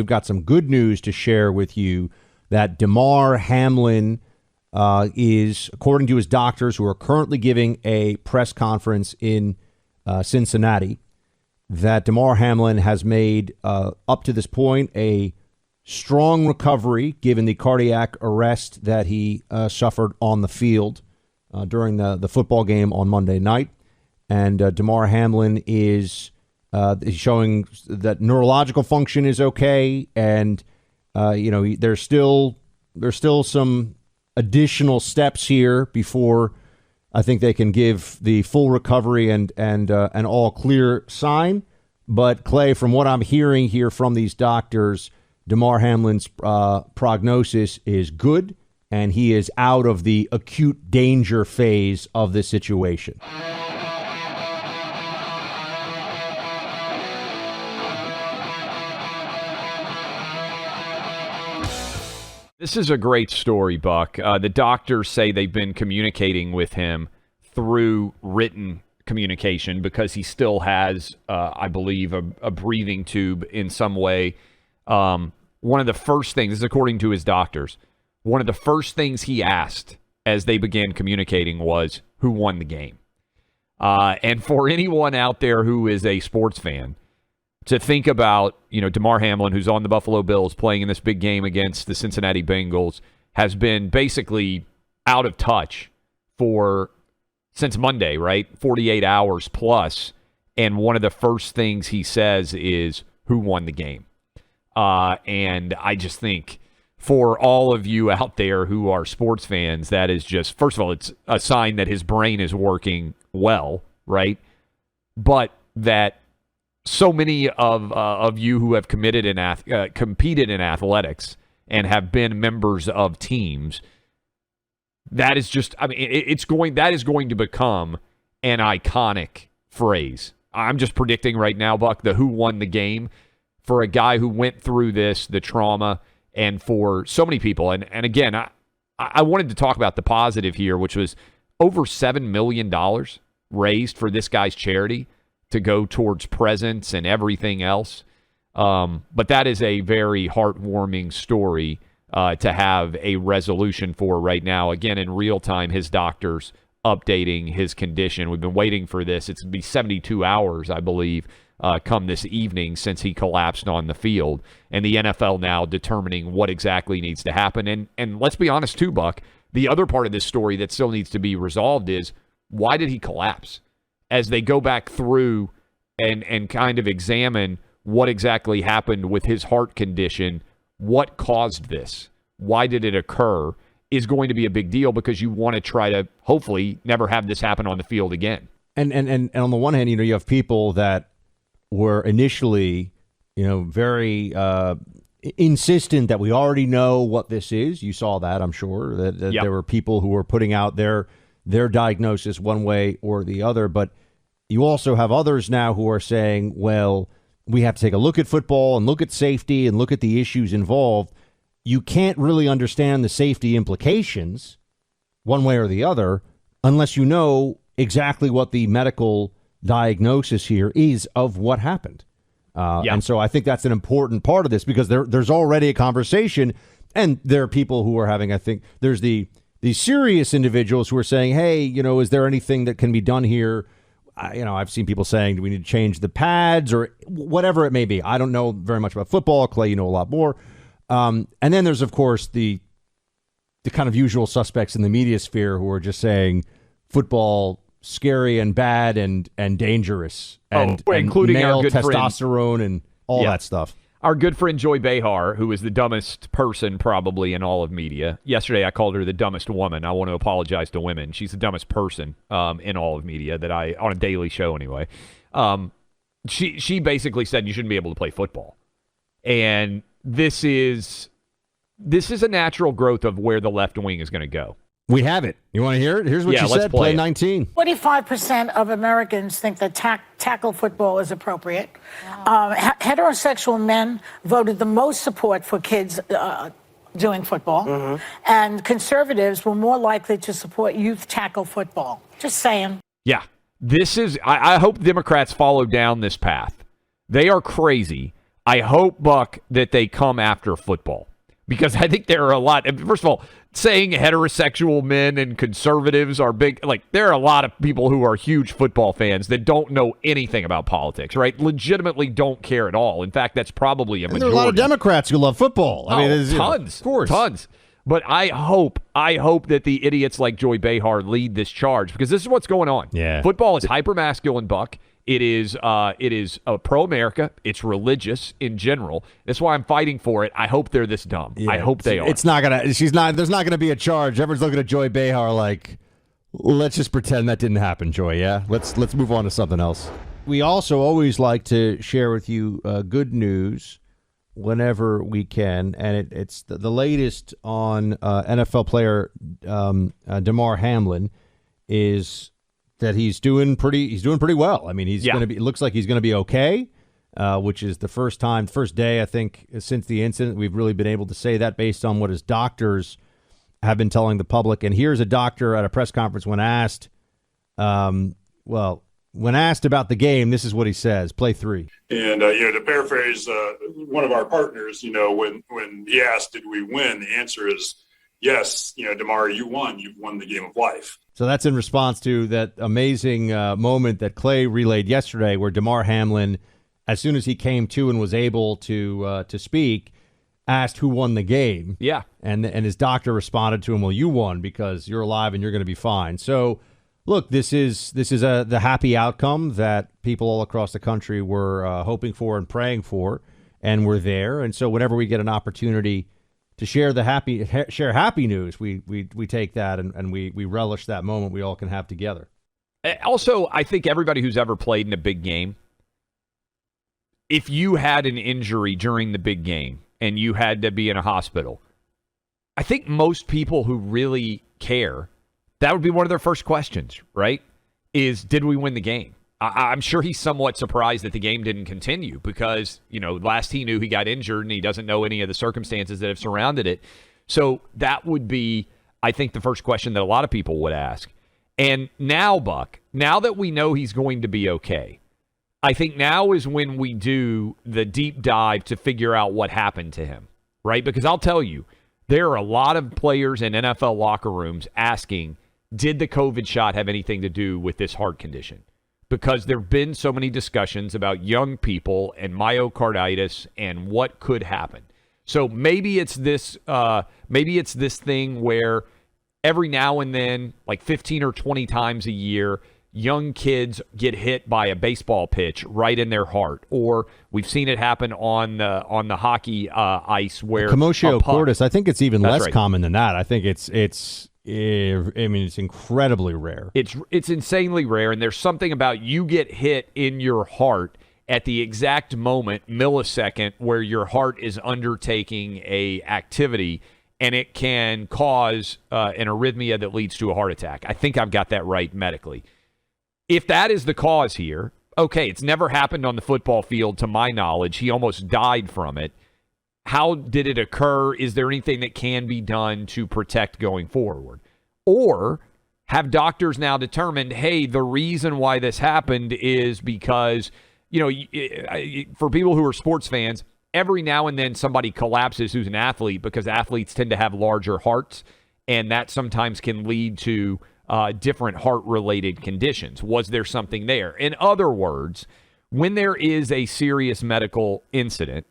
we've got some good news to share with you that Damar Hamlin is, according to his doctors, who are currently giving a press conference in Cincinnati, that Damar Hamlin has made, up to this point, a strong recovery given the cardiac arrest that he suffered on the field during the football game on Monday night. And Damar Hamlin is showing that neurological function is okay, and there's still some additional steps here before I think they can give the full recovery and an all clear sign. But Clay, from what I'm hearing here from these doctors, Damar Hamlin's prognosis is good, and he is out of the acute danger phase of this situation. This is a great story, Buck. The doctors say they've been communicating with him through written communication because he still has, I believe, a breathing tube in some way. One of the first things, this is according to his doctors, one of the first things he asked as they began communicating was, who won the game? And for anyone out there who is a sports fan, to think about, Damar Hamlin, who's on the Buffalo Bills playing in this big game against the Cincinnati Bengals, has been basically out of touch since Monday, right? 48 hours plus. And one of the first things he says is, who won the game? And I just think for all of you out there who are sports fans, that is just, first of all, it's a sign that his brain is working well, right? But that so many of you who have competed in athletics and have been members of teams, that is just, that is going to become an iconic phrase. I'm just predicting right now, Buck, the who won the game for a guy who went through this, the trauma, and for so many people. And again, I wanted to talk about the positive here, which was over $7 million raised for this guy's charity to go towards presents and everything else. But that is a very heartwarming story to have a resolution for right now. Again, in real time, his doctors updating his condition. We've been waiting for this. It's going to be 72 hours, I believe, come this evening since he collapsed on the field. And the NFL now determining what exactly needs to happen. And let's be honest too, Buck, the other part of this story that still needs to be resolved is, why did he collapse? As they go back through and kind of examine what exactly happened with his heart condition, what caused this, why did it occur, is going to be a big deal because you want to try to hopefully never have this happen on the field again. And on the one hand, you have people that were initially, very insistent that we already know what this is. You saw that, I'm sure, that Yep. There were people who were putting out their diagnosis one way or the other. But you also have others now who are saying, well, we have to take a look at football and look at safety and look at the issues involved. You can't really understand the safety implications one way or the other unless you know exactly what the medical diagnosis here is of what happened. And so I think that's an important part of this because there's already a conversation, and there are people who are having, I think there's the serious individuals who are saying, hey, is there anything that can be done here? I've seen people saying, do we need to change the pads or whatever it may be? I don't know very much about football. Clay, you know a lot more. And then there's, of course, the kind of usual suspects in the media sphere who are just saying football scary and bad and dangerous and including male our good testosterone friend, and all that stuff. Our good friend Joy Behar, who is the dumbest person probably in all of media. Yesterday I called her the dumbest woman. I want to apologize to women. She's the dumbest person in all of media on a daily show anyway. She basically said you shouldn't be able to play football. And this is a natural growth of where the left wing is going to go. We have it. You want to hear it? Here's what she said. Play 19. 45% of Americans think that tackle football is appropriate. Wow. Heterosexual men voted the most support for kids doing football. Mm-hmm. And conservatives were more likely to support youth tackle football. Just saying. Yeah. I hope Democrats follow down this path. They are crazy. I hope, Buck, that they come after football. Because I think there are a lot. First of all, saying heterosexual men and conservatives are big. Like, there are a lot of people who are huge football fans that don't know anything about politics, right? Legitimately don't care at all. In fact, that's probably a majority. There are a lot of Democrats who love football. I mean, tons. Of course. Tons. But I hope that the idiots like Joy Behar lead this charge, because this is what's going on. Yeah. Football is hyper-masculine, Buck. It is pro-America. It's religious in general. That's why I'm fighting for it. I hope they're this dumb. Yeah, I hope they are. It's not gonna. There's not gonna be a charge. Everyone's looking at Joy Behar like, let's just pretend that didn't happen, Joy. Yeah. Let's move on to something else. We also always like to share with you good news whenever we can, and it's the latest on NFL player Damar Hamlin is that he's doing pretty well. I mean, it looks like he's going to be okay, which is the first day I think since the incident we've really been able to say that based on what his doctors have been telling the public. And here's a doctor at a press conference when asked about the game, this is what he says. Play 3. And, to paraphrase one of our partners, when he asked, did we win? The answer is yes. Damar, you won. You've won the game of life. So that's in response to that amazing moment that Clay relayed yesterday where Damar Hamlin, as soon as he came to and was able to speak, asked who won the game. Yeah. And his doctor responded to him, well, you won because you're alive and you're going to be fine. So, look, this is the happy outcome that people all across the country were hoping for and praying for, and we're there. And so whenever we get an opportunity to share happy news, we take that and we relish that moment we all can have together. Also, I think everybody who's ever played in a big game, if you had an injury during the big game and you had to be in a hospital, I think most people who really care, that would be one of their first questions, right? Is, did we win the game? I'm sure he's somewhat surprised that the game didn't continue because, last he knew he got injured and he doesn't know any of the circumstances that have surrounded it. So that would be, I think, the first question that a lot of people would ask. And now, Buck, now that we know he's going to be okay, I think now is when we do the deep dive to figure out what happened to him, right? Because I'll tell you, there are a lot of players in NFL locker rooms asking, did the COVID shot have anything to do with this heart condition? Because there have been so many discussions about young people and myocarditis and what could happen. So maybe it's this thing where every now and then, like 15 or 20 times a year, young kids get hit by a baseball pitch right in their heart. Or we've seen it happen on the hockey ice where commotio cordis. I think it's even less right. common than that. I think it's incredibly rare. It's insanely rare, and there's something about you get hit in your heart at the exact moment, millisecond, where your heart is undertaking a activity, and it can cause an arrhythmia that leads to a heart attack. I think I've got that right medically. If that is the cause here, okay, it's never happened on the football field to my knowledge. He almost died from it. How did it occur? Is there anything that can be done to protect going forward? Or have doctors now determined, hey, the reason why this happened is because, for people who are sports fans, every now and then somebody collapses who's an athlete because athletes tend to have larger hearts, and that sometimes can lead to different heart-related conditions. Was there something there? In other words, when there is a serious medical incident,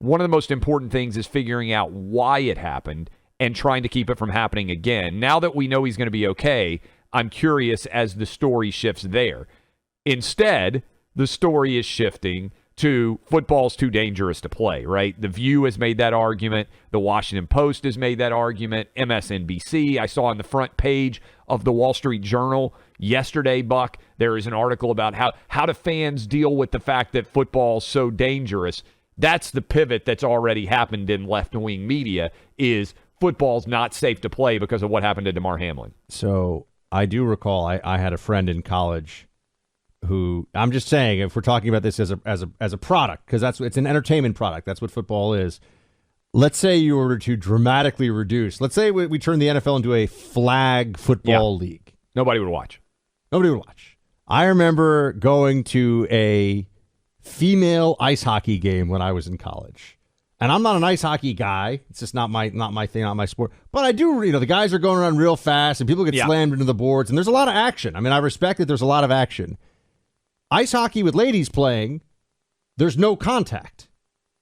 one of the most important things is figuring out why it happened and trying to keep it from happening again. Now that we know he's going to be okay, I'm curious as the story shifts there. Instead, the story is shifting to football's too dangerous to play, right? The View has made that argument. The Washington Post has made that argument. MSNBC, I saw on the front page of the Wall Street Journal yesterday, Buck, there is an article about how do fans deal with the fact that football's so dangerous. That's the pivot that's already happened in left-wing media, is football's not safe to play because of what happened to Damar Hamlin. So I do recall I had a friend in college who, I'm just saying, if we're talking about this as a product, because it's an entertainment product, that's what football is. Let's say you were to dramatically reduce. Let's say we turn the NFL into a flag football league. Nobody would watch. Nobody would watch. I remember going to a female ice hockey game when I was in college. And I'm not an ice hockey guy. It's just not my thing, not my sport. But I do, the guys are going around real fast and people get slammed into the boards and there's a lot of action. I mean, I respect that there's a lot of action. Ice hockey with ladies playing, there's no contact.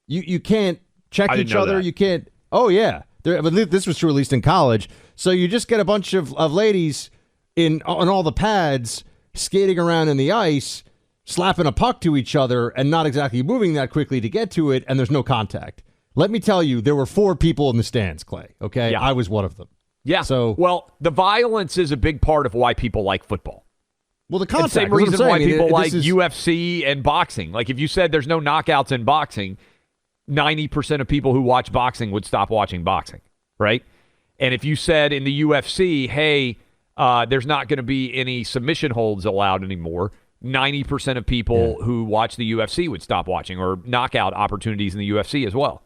You can't check each other. That. You can't. Oh, yeah. This was true at least in college. So you just get a bunch of ladies on all the pads skating around in the ice, slapping a puck to each other and not exactly moving that quickly to get to it, and there's no contact. Let me tell you, there were 4 people in the stands, Clay, okay? Yeah. I was one of them. Yeah. So, well, the violence is a big part of why people like football. Well, the contact. Same reason why people like is, UFC and boxing. Like, if you said there's no knockouts in boxing, 90% of people who watch boxing would stop watching boxing, right? And if you said in the UFC, hey, there's not going to be any submission holds allowed anymore, 90% of people who watch the UFC would stop watching, or knockout opportunities in the UFC as well.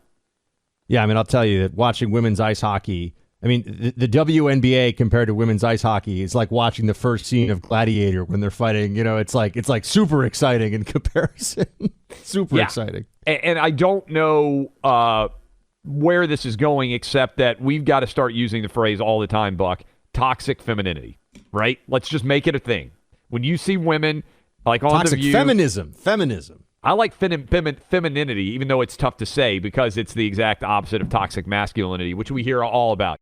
Yeah, I mean, I'll tell you that watching women's ice hockey, I mean, the WNBA compared to women's ice hockey is like watching the first scene of Gladiator when they're fighting. It's like super exciting in comparison. Super exciting. And I don't know where this is going, except that we've got to start using the phrase all the time, Buck, toxic femininity, right? Let's just make it a thing. When you see women like on toxic The View, feminism. I like femininity, even though it's tough to say because it's the exact opposite of toxic masculinity, which we hear all about.